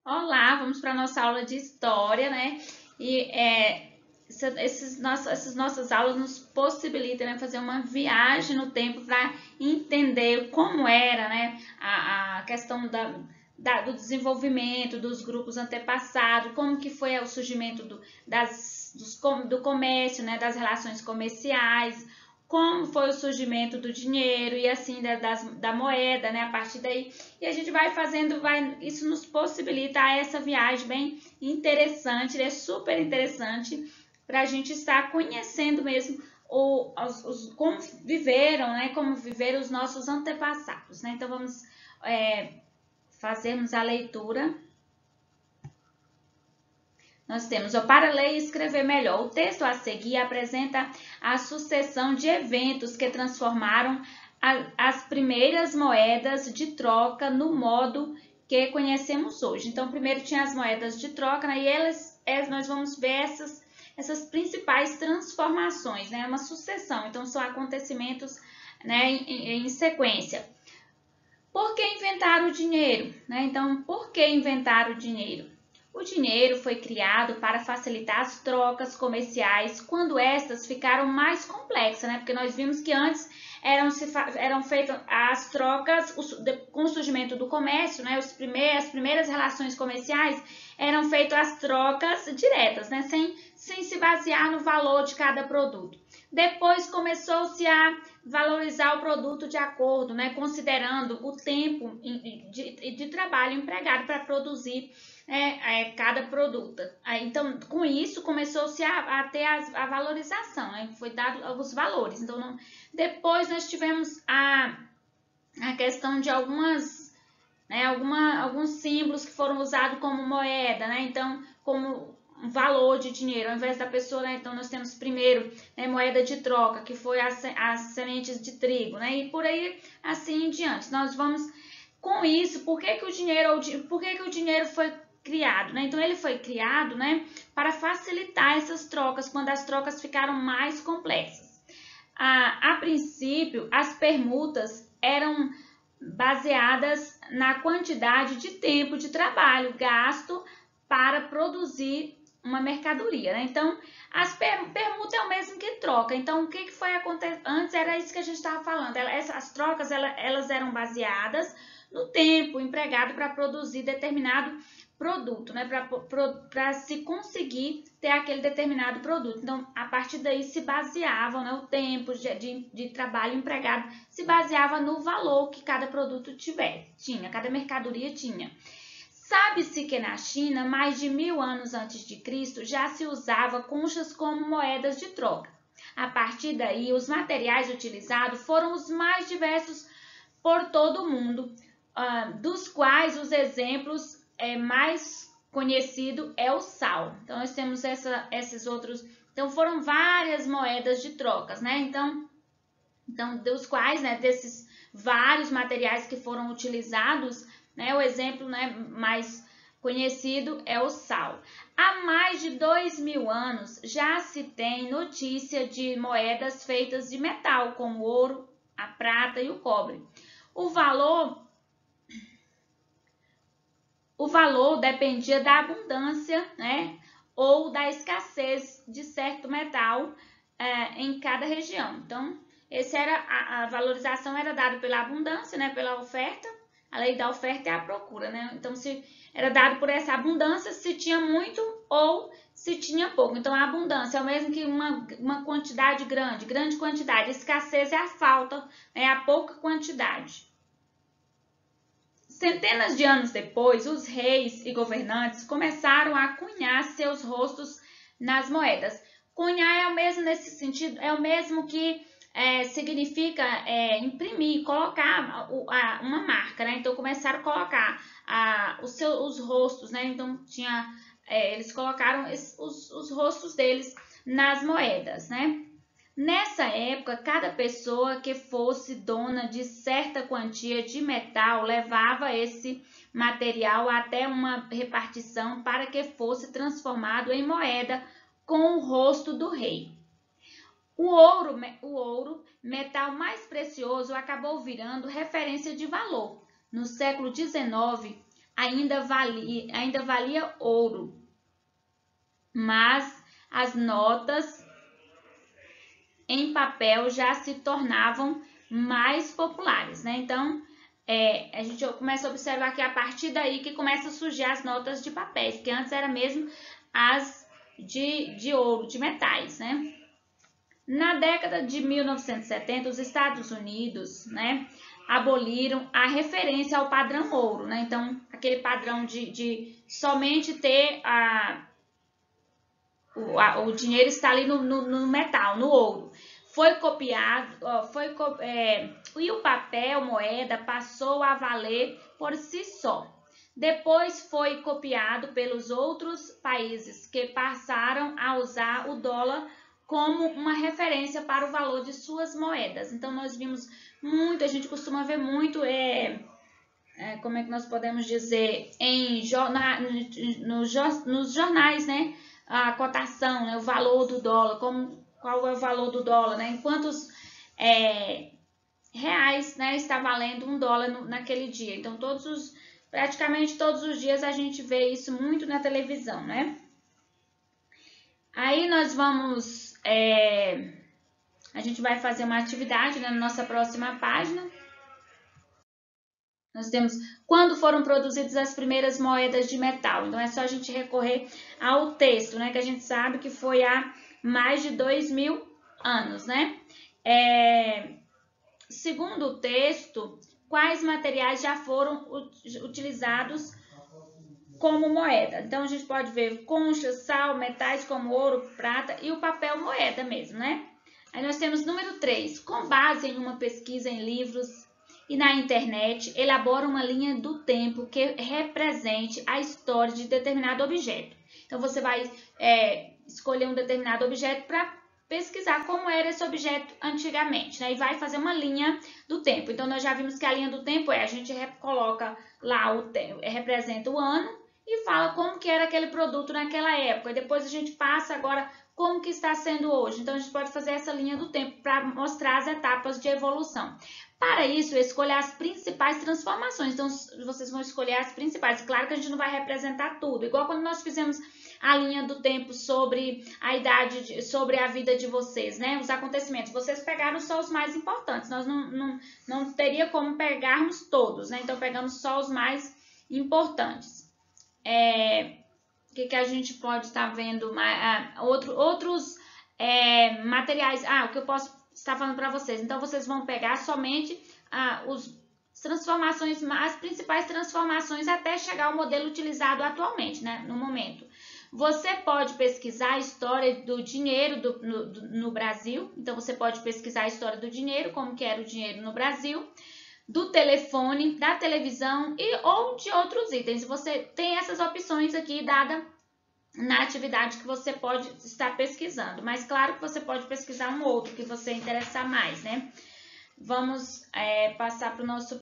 Olá, vamos para a nossa aula de história, né? E essas nossas aulas nos possibilitam, né, fazer uma viagem no tempo para entender como era, né, a questão do desenvolvimento dos grupos antepassados, como que foi o surgimento do comércio, né, das relações comerciais, como foi o surgimento do dinheiro e assim da moeda, né, a partir daí. E a gente vai fazendo, isso nos possibilita essa viagem bem interessante, é super interessante para a gente estar conhecendo mesmo como viveram, né, como viveram os nossos antepassados, né? Então vamos fazermos a leitura. Nós temos, para ler e escrever melhor. O texto a seguir apresenta a sucessão de eventos que transformaram as primeiras moedas de troca no modo que conhecemos hoje. Então, primeiro tinha as moedas de troca, né, e nós vamos ver essas principais transformações, né, uma sucessão. Então, são acontecimentos, né, em sequência. Por que inventar o dinheiro? Né? Então, por que inventar o dinheiro? O dinheiro foi criado para facilitar as trocas comerciais quando estas ficaram mais complexas, né? Porque nós vimos que antes eram feitas as trocas com o surgimento do comércio, né? As primeiras relações comerciais eram feitas as trocas diretas, né? Sem se basear no valor de cada produto. Depois começou-se a valorizar o produto de acordo, né, considerando o tempo de trabalho empregado para produzir cada produto. Então, com isso, começou-se a ter a valorização, né, foi dado os valores. Então, depois nós tivemos a questão de alguns símbolos que foram usados como moeda, né, então, como um valor de dinheiro, ao invés da pessoa, né? Então nós temos primeiro, né, moeda de troca, que foi as sementes de trigo, né? E por aí assim em diante. Nós vamos com isso, por que o dinheiro foi criado, né? Então ele foi criado, né, para facilitar essas trocas quando as trocas ficaram mais complexas. A princípio, as permutas eram baseadas na quantidade de tempo de trabalho gasto para produzir uma mercadoria, né? Então, permuta é o mesmo que troca. Então, o que foi acontecer? Antes era isso que a gente estava falando. Essas trocas elas eram baseadas no tempo empregado para produzir determinado produto, né? Para se conseguir ter aquele determinado produto. Então, a partir daí se baseavam, né? O tempo de trabalho empregado se baseava no valor que cada produto tinha, cada mercadoria tinha. Sabe-se que na China, mais de 1000 anos antes de Cristo, já se usava conchas como moedas de troca. A partir daí, os materiais utilizados foram os mais diversos por todo o mundo, dos quais os exemplos mais conhecido é o sal. Então, nós temos esses outros. Então, foram várias moedas de trocas, né? Então dos quais, né, desses vários materiais que foram utilizados, né, o exemplo, né, mais conhecido é o sal. Há mais de 2000 anos já se tem notícia de moedas feitas de metal, como o ouro, a prata e o cobre. O valor dependia da abundância, né, ou da escassez de certo metal em cada região. Então, a valorização era dada pela abundância, né, pela oferta. A lei da oferta é a procura, né? Então, se era dado por essa abundância, se tinha muito ou se tinha pouco. Então, a abundância é o mesmo que uma quantidade grande quantidade. A escassez é a falta, é a pouca quantidade. Centenas de anos depois, os reis e governantes começaram a cunhar seus rostos nas moedas. Cunhar é o mesmo nesse sentido, é o mesmo que significa imprimir, colocar uma marca, né? Então começaram a colocar os rostos, né? Então eles colocaram os rostos deles nas moedas, né? Nessa época, cada pessoa que fosse dona de certa quantia de metal levava esse material até uma repartição para que fosse transformado em moeda com o rosto do rei. O ouro, metal mais precioso, acabou virando referência de valor. No século XIX, ainda valia ouro, mas as notas em papel já se tornavam mais populares, né? Então, a gente começa a observar que é a partir daí que começa a surgir as notas de papéis, porque antes era mesmo as de ouro, de metais, né? Na década de 1970, os Estados Unidos, né, aboliram a referência ao padrão ouro, né? Então, aquele padrão de somente ter o dinheiro está ali no metal, no ouro. Foi copiado, e o papel moeda passou a valer por si só. Depois foi copiado pelos outros países que passaram a usar o dólar como uma referência para o valor de suas moedas. Então, nós vimos muito, a gente costuma ver muito, como é que nós podemos dizer, nos jornais, né? A cotação, né? O valor do dólar, qual é o valor do dólar, né? Em quantos reais, né, está valendo um dólar naquele dia. Então, praticamente todos os dias a gente vê isso muito na televisão, né? Aí nós vamos, a gente vai fazer uma atividade, né, na nossa próxima página. Nós temos quando foram produzidas as primeiras moedas de metal. Então, é só a gente recorrer ao texto, né, que a gente sabe que foi há mais de 2000 anos, né? Segundo o texto, quais materiais já foram utilizados como moeda? Então, a gente pode ver concha, sal, metais como ouro, prata e o papel moeda mesmo, né? Aí nós temos número 3. Com base em uma pesquisa em livros e na internet, elabora uma linha do tempo que represente a história de determinado objeto. Então, você vai escolher um determinado objeto para pesquisar como era esse objeto antigamente, né? E vai fazer uma linha do tempo. Então, nós já vimos que a linha do tempo a gente coloca lá, representa o ano e fala como que era aquele produto naquela época. E depois a gente passa agora como que está sendo hoje. Então, a gente pode fazer essa linha do tempo para mostrar as etapas de evolução. Para isso, escolha as principais transformações. Então, vocês vão escolher as principais. Claro que a gente não vai representar tudo. Igual quando nós fizemos a linha do tempo sobre a idade, sobre a vida de vocês, né? Os acontecimentos. Vocês pegaram só os mais importantes. Nós não teria como pegarmos todos, né? Então, pegamos só os mais importantes. O que a gente pode estar vendo? Outros materiais. O que eu posso estar falando para vocês. Então, vocês vão pegar somente as principais transformações até chegar ao modelo utilizado atualmente, né? No momento. Você pode pesquisar a história do dinheiro no Brasil. Então, você pode pesquisar a história do dinheiro, como que era o dinheiro no Brasil, do telefone, da televisão ou de outros itens. Você tem essas opções aqui dada na atividade que você pode estar pesquisando. Mas claro que você pode pesquisar um outro que você interessar mais, né? Vamos passar para o nosso